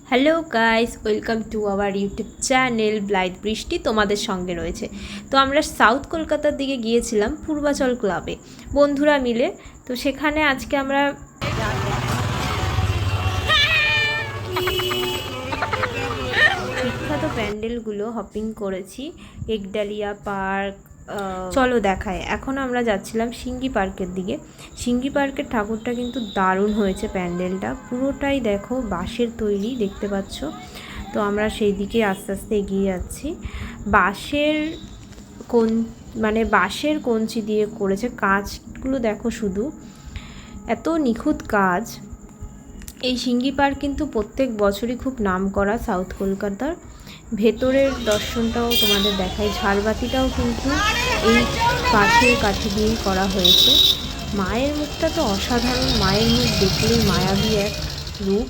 Hello guys, welcome to our YouTube channel ব্লাইথ বৃষ্টি তোমাদের সঙ্গে রয়েছে। তো আমরা সাউথ কলকাতার দিকে গিয়েছিলাম পূর্বাচল ক্লাবে বন্ধুরা মিলে। তো সেখানে আজকে আমরা বিখ্যাত প্যান্ডেলগুলো হপিং করেছি। একডালিয়া পার্ক, চলো দেখায়। এখন আমরা যাচ্ছিলাম সিঙ্গি পার্কের দিকে। সিঙ্গি পার্কের ঠাকুরটা কিন্তু দারুণ হয়েছে, প্যান্ডেলটা পুরোটাই দেখো বাঁশের তৈরি, দেখতে পাচ্ছ। তো আমরা সেই দিকে আস্তে আস্তে এগিয়ে যাচ্ছি। বাঁশের বাঁশের কঞ্চি দিয়ে করেছে, কাজগুলো দেখো শুধু, এত নিখুঁত কাজ। এই সিঙ্গি পার্ক কিন্তু প্রত্যেক বছরই খুব নামকরা সাউথ কলকাতার। ভেতরের দর্শনটাও তোমাদের দেখায়। ঝাড়বাতিটাও কিন্তু এই কাঠের কাঠি দিয়েই করা হয়েছে। মায়ের মুখটা তো অসাধারণ, মায়ের মুখ দেখলেই মায়াবী এক রূপ।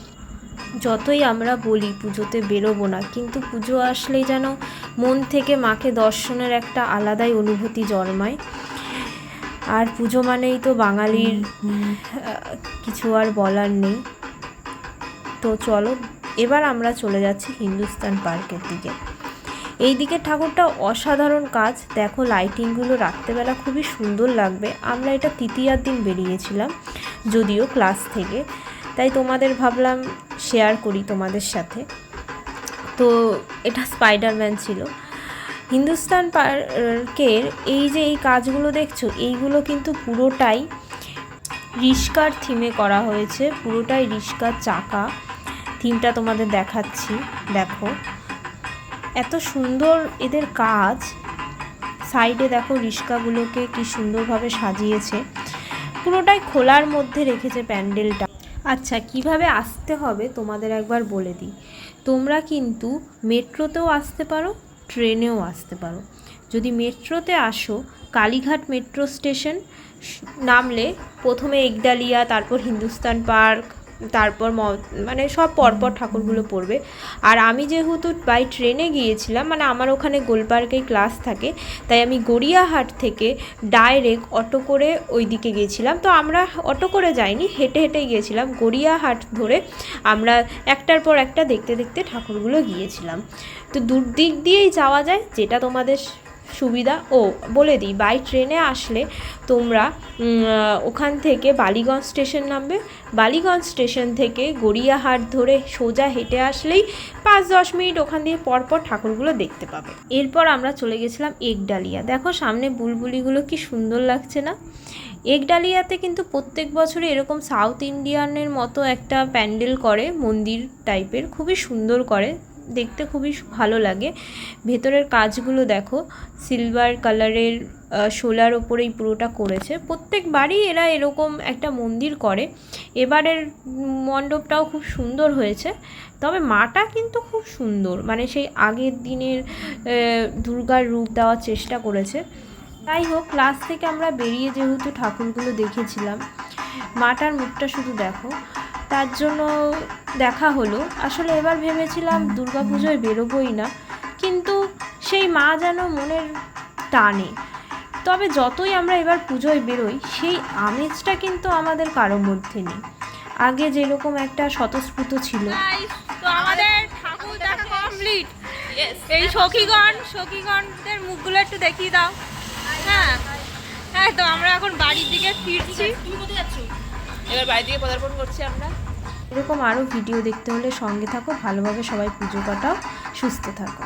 যতই আমরা বলি পুজোতে বেরোবো না, কিন্তু পুজো আসলেই যেন মন থেকে মাকে দর্শনের একটা আলাদাই অনুভূতি জন্মায়। আর পুজো মানেই তো বাঙালির কিছু আর বলার নেই। তো চলো এবার আমরা চলে যাচ্ছি হিন্দুস্তান পার্কের দিকে। এই দিকের ঠাকুরটা অসাধারণ কাজ, দেখো লাইটিংগুলো রাত্রেবেলা খুবই সুন্দর লাগবে। আমরা এটা তৃতীয়ার দিন বেরিয়েছিলাম, যদিও ক্লাস থেকে, তাই তোমাদের ভাবলাম শেয়ার করি তোমাদের সাথে। তো এটা স্পাইডারম্যান ছিল। হিন্দুস্তান পার্কের এই যে এই কাজগুলো দেখছো, এইগুলো কিন্তু পুরোটাই রিস্কার থিমে করা হয়েছে, পুরোটাই রিস্কার চাকা থিমটা তোমাদের দেখাচ্ছি। দেখো এত সুন্দর এদের কাজ। সাইডে দেখো রিস্কাগুলোকে কি সুন্দরভাবে সাজিয়েছে, পুরোটাই খোলার মধ্যে রেখেছে প্যান্ডেলটা। আচ্ছা, কিভাবে আসতে হবে তোমাদের একবার বলে দিই। তোমরা কিন্তু মেট্রোতেও আসতে পারো, ট্রেনেও আসতে পারো। যদি মেট্রোতে আসো, কালীঘাট মেট্রো স্টেশন নামলে প্রথমে একডালিয়া, তারপর হিন্দুস্তান পার্ক, তারপর সব পরপর ঠাকুরগুলো পড়বে। আর আমি যেহেতু বাই ট্রেনে গিয়েছিলাম, আমার ওখানে গোলপার্কেই ক্লাস থাকে, তাই আমি গড়িয়াহাট থেকে ডাইরেক্ট অটো করে ওই দিকে গিয়েছিলাম। তো আমরা অটো করে যাইনি, হেঁটে হেঁটেই গিয়েছিলাম। গড়িয়াহাট ধরে আমরা একটার পর একটা দেখতে দেখতে ঠাকুরগুলো গিয়েছিলাম। তো দিক দিয়েই যাওয়া যায়, যেটা তোমাদের সুবিধা। বলে দিই, বাই ট্রেনে আসলে তোমরা ওখান থেকে বালিগঞ্জ স্টেশন নামবে। বালিগঞ্জ স্টেশন থেকে গড়িয়াহাট ধরে সোজা হেঁটে আসলেই 5-10 মিনিট ওখান দিয়ে পরপর ঠাকুরগুলো দেখতে পাবে। এরপর আমরা চলে গেছিলাম একডালিয়া। দেখো সামনে বুলবুলিগুলো কি সুন্দর লাগছে না? একডালিয়াতে কিন্তু প্রত্যেক বছরই এরকম সাউথ ইন্ডিয়ানের মতো একটা প্যান্ডেল করে, মন্দির টাইপের, খুবই সুন্দর করে, দেখতে খুবই ভালো লাগে। ভেতরের কাজগুলো দেখো, সিলভার কালারের শোলার ওপরেই পুরোটা করেছে। প্রত্যেকবারই এরা এরকম একটা মন্দির করে। এবারের মণ্ডপটাও খুব সুন্দর হয়েছে, তবে মাটা কিন্তু খুব সুন্দর, সেই আগের দিনের দুর্গার রূপ দেওয়ার চেষ্টা করেছে। যাই হোক, ক্লাস থেকে আমরা বেরিয়ে যেহেতু ঠাকুরগুলো দেখেছিলাম, মাটার মুখটা শুধু দেখো, তার জন্য দেখা হলো। আসলে এবার ভেবেছিলাম দুর্গাপুজোয় বেরোবোই না, কিন্তু সেই মা যেন মনের টানে। তবে যতই আমরা এবার পুজোয় বেরোই, সেই আমেজটা কিন্তু আমাদের কারোর মধ্যে নেই। আগে যেরকম একটা স্বতঃস্ফূর্ত ছিল। তো আমাদের ঠাকুর দেখা কমপ্লিট। এই সখীগণদের মুখগুলো একটু দেখিয়ে দাও। হ্যাঁ হ্যাঁ, তো আমরা এখন বাড়ির দিকে ফিরছি। এবার বাড়ির দিকে পদার্পণ করছি আমরা। এরকম আরও ভিডিও দেখতে হলে সঙ্গে থাকো, ভালোভাবে সবাই পুজো কাটাও, সুস্থ থাকো।